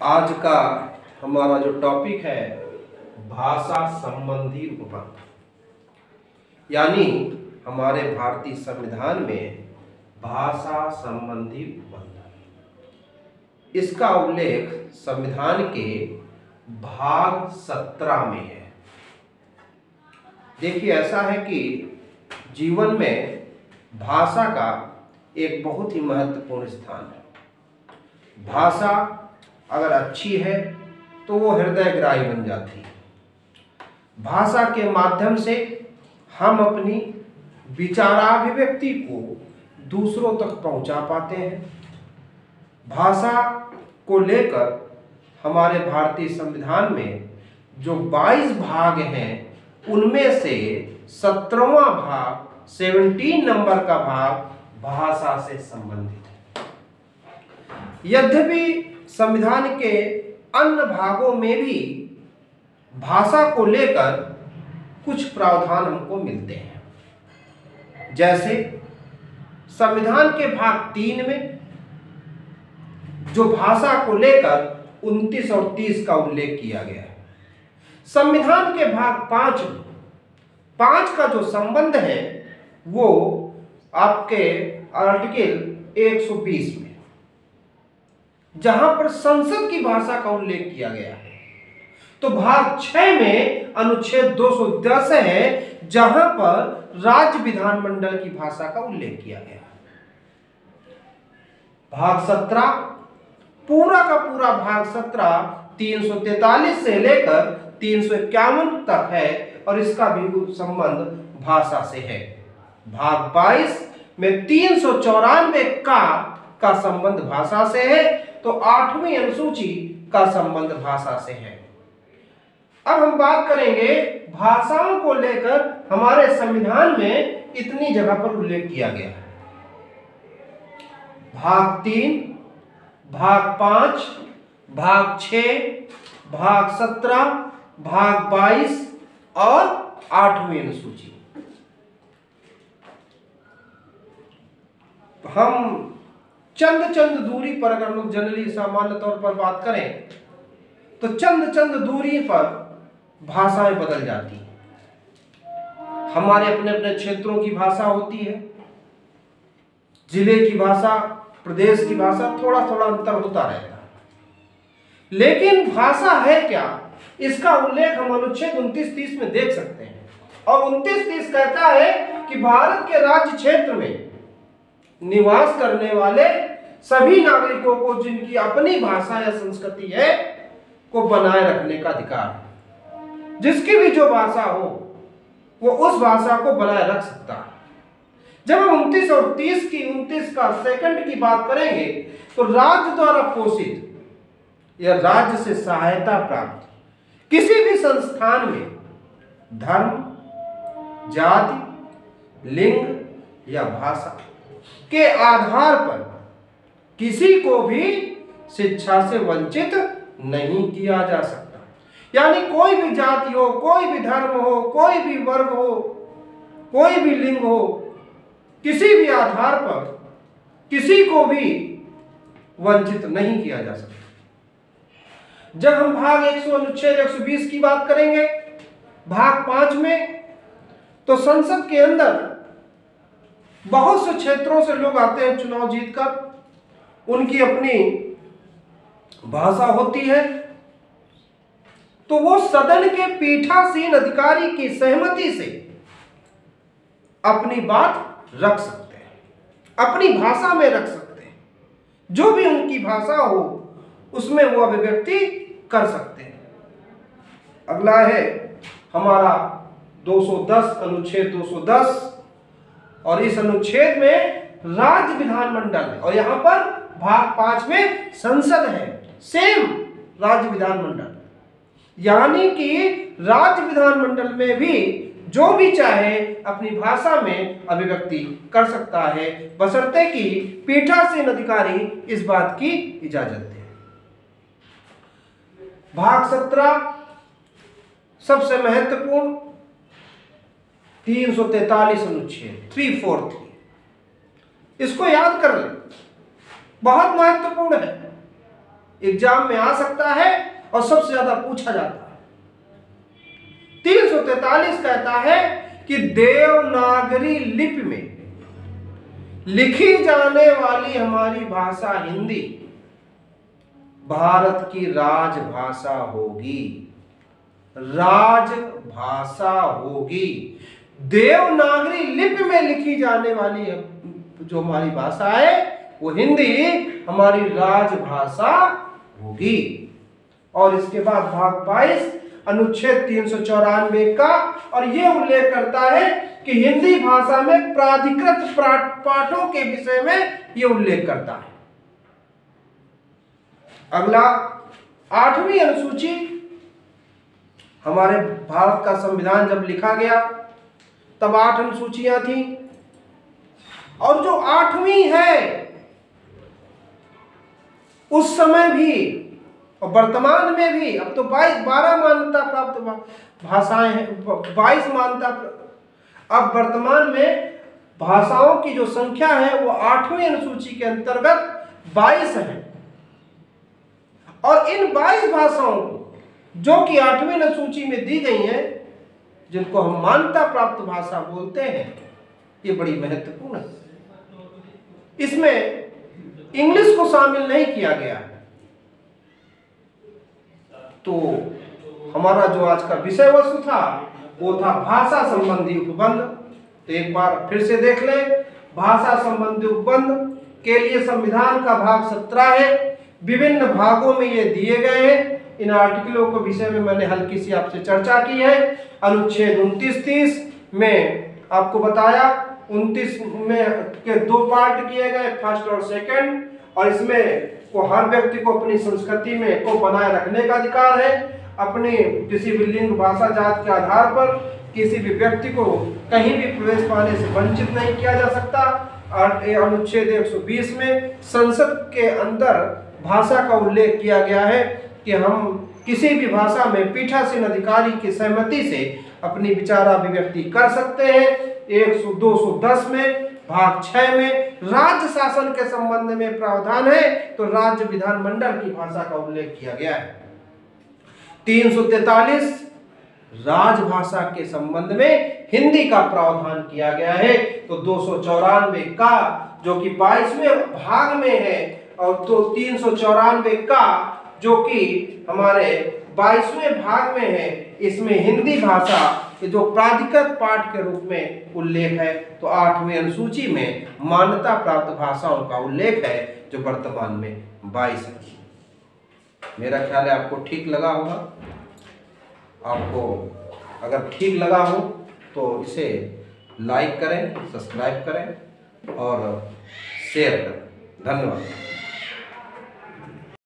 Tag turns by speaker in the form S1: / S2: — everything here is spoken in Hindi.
S1: आज का हमारा जो टॉपिक है भाषा संबंधी उपबंध, यानी हमारे भारतीय संविधान में भाषा संबंधी उपबंध, इसका उल्लेख संविधान के भाग 17 में है। देखिए, ऐसा है कि जीवन में भाषा का एक बहुत ही महत्वपूर्ण स्थान है। भाषा अगर अच्छी है तो वो हृदयग्राही बन जाती है। भाषा के माध्यम से हम अपनी विचाराभिव्यक्ति को दूसरों तक पहुंचा पाते हैं। भाषा को लेकर हमारे भारतीय संविधान में जो 22 भाग हैं, उनमें से 17वां भाग 17 नंबर का भाग भाषा से संबंधित है। यद्यपि संविधान के अन्य भागों में भी भाषा को लेकर कुछ प्रावधान हमको मिलते हैं। जैसे संविधान के भाग 3 में जो भाषा को लेकर 29 और 30 का उल्लेख किया गया है। संविधान के भाग 5 में 5 का जो संबंध है वो आपके आर्टिकल 120 में, जहां पर संसद की भाषा का उल्लेख किया गया है। तो भाग 6 में अनुच्छेद 210 है, जहां पर राज्य विधानमंडल की भाषा का उल्लेख किया गया है। भाग 17 पूरा का पूरा भाग 17 343 से लेकर 351 तक है और इसका भी संबंध भाषा से है। भाग 22 में 394 का संबंध भाषा से है, तो 8वीं अनुसूची का संबंध भाषा से है। अब हम बात करेंगे भाषाओं को लेकर हमारे संविधान में इतनी जगह पर उल्लेख किया गया है। भाग 3, भाग 5, भाग 6, भाग 17, भाग 22 और 8वीं अनुसूची। हम चंद दूरी पर अगर हम लोग जनरली सामान्य तौर पर बात करें तो चंद दूरी पर भाषाएं बदल जाती हैं। हमारे अपने अपने क्षेत्रों की भाषा होती है, जिले की भाषा, प्रदेश की भाषा, थोड़ा अंतर होता रहता है। लेकिन भाषा है क्या, इसका उल्लेख हम अनुच्छेद 29-30 में देख सकते हैं। और 29-30 कहता है कि भारत के राज्य क्षेत्र में निवास करने वाले सभी नागरिकों को जिनकी अपनी भाषा या संस्कृति है को बनाए रखने का अधिकार है। जिसकी भी जो भाषा हो वो उस भाषा को बनाए रख सकता है। जब हम 29 और 30 की 29 का सेकंड की बात करेंगे तो राज्य द्वारा पोषित या राज्य से सहायता प्राप्त किसी भी संस्थान में धर्म, जाति, लिंग या भाषा के आधार पर किसी को भी शिक्षा से वंचित नहीं किया जा सकता। यानी कोई भी जाति हो, कोई भी धर्म हो, कोई भी वर्ग हो, कोई भी लिंग हो, किसी भी आधार पर किसी को भी वंचित नहीं किया जा सकता। जब हम भाग 100 अनुच्छेद 120 की बात करेंगे भाग 5 में, तो संसद के अंदर बहुत से क्षेत्रों से लोग आते हैं चुनाव जीतकर, उनकी अपनी भाषा होती है, तो वो सदन के पीठासीन अधिकारी की सहमति से अपनी बात रख सकते हैं, अपनी भाषा में रख सकते हैं। जो भी उनकी भाषा हो उसमें वो अभिव्यक्ति कर सकते हैं। अगला है हमारा 210 अनुच्छेद 210, और इस अनुच्छेद में राज्य विधानमंडल है और यहां पर भाग 5 में संसद है, सेम राज्य विधानमंडल। यानी कि राज्य विधानमंडल में भी जो भी चाहे अपनी भाषा में अभिव्यक्ति कर सकता है, बशर्ते कि पीठासीन अधिकारी इस बात की इजाजत दे। भाग 17 सबसे महत्वपूर्ण 343 अनुच्छेद 343, इसको याद कर लें, बहुत महत्वपूर्ण है। एग्जाम में आ सकता है और सबसे ज्यादा पूछा जाता है। 343 कहता है कि देवनागरी लिपि में लिखी जाने वाली हमारी भाषा हिंदी भारत की राजभाषा होगी। राजभाषा होगी। देवनागरी लिपि में लिखी जाने वाली जो हमारी भाषा है वो हिंदी हमारी राजभाषा होगी। और इसके बाद भाग 22 अनुच्छेद 394 का, और ये उल्लेख करता है कि हिंदी भाषा में प्राधिकृत पाठों के विषय में ये उल्लेख करता है। अगला 8वीं अनुसूची, हमारे भारत का संविधान जब लिखा गया तब 8 अनुसूचियां थी, और जो 8वीं है उस समय भी और वर्तमान में भी, अब तो 12 मान्यता प्राप्त भाषाएं हैं, 22 मान्यता। अब वर्तमान में भाषाओं की जो संख्या है वो 8वीं अनुसूची के अंतर्गत 22 है। और इन 22 भाषाओं को जो कि 8वीं अनुसूची में दी गई हैं, जिनको हम मान्यता प्राप्त भाषा बोलते हैं, ये बड़ी महत्वपूर्ण है। इसमें इंग्लिश को शामिल नहीं किया गया है। तो हमारा जो आज का विषय वस्तु था वो था भाषा संबंधी उपबंध। तो एक बार फिर से देख लें, भाषा संबंधी उपबंध के लिए संविधान का भाग 17 है। विभिन्न भागों में ये दिए गए हैं। इन आर्टिकलों के विषय में मैंने हल्की सी आपसे चर्चा की है। अनुच्छेद 29-30 में आपको बताया, 29 में के 2 पार्ट किए गए, फर्स्ट और सेकंड, और इसमें को हर व्यक्ति को अपनी संस्कृति में को बनाए रखने का अधिकार है। अपने किसी भी लिंग, भाषा, जात के आधार पर किसी भी व्यक्ति को कहीं भी प्रवेश पाने से वंचित नहीं किया जा सकता। अनुच्छेद 120 में संसद के अंदर भाषा का उल्लेख किया गया है कि हम किसी भी भाषा में पीठासीन अधिकारी की सहमति से अपनी विचार अभिव्यक्ति कर सकते हैं। 210 में भाग 6 में राज्य शासन के संबंध में प्रावधान है, तो राज्य विधानमंडल की भाषा का उल्लेख किया गया है। 343 राजभाषा के संबंध में हिंदी का प्रावधान किया गया है। तो 294 का जो कि 22वें भाग में है, और तो 394 का जो कि हमारे 22वें भाग में है, इसमें हिंदी भाषा के जो प्राधिकृत पाठ के रूप में उल्लेख है। तो 8वीं अनुसूची में मान्यता प्राप्त भाषाओं का उल्लेख है, जो वर्तमान में 22 है। मेरा ख्याल है आपको ठीक लगा होगा। आपको अगर ठीक लगा हो तो इसे लाइक करें, सब्सक्राइब करें और शेयर करें। धन्यवाद।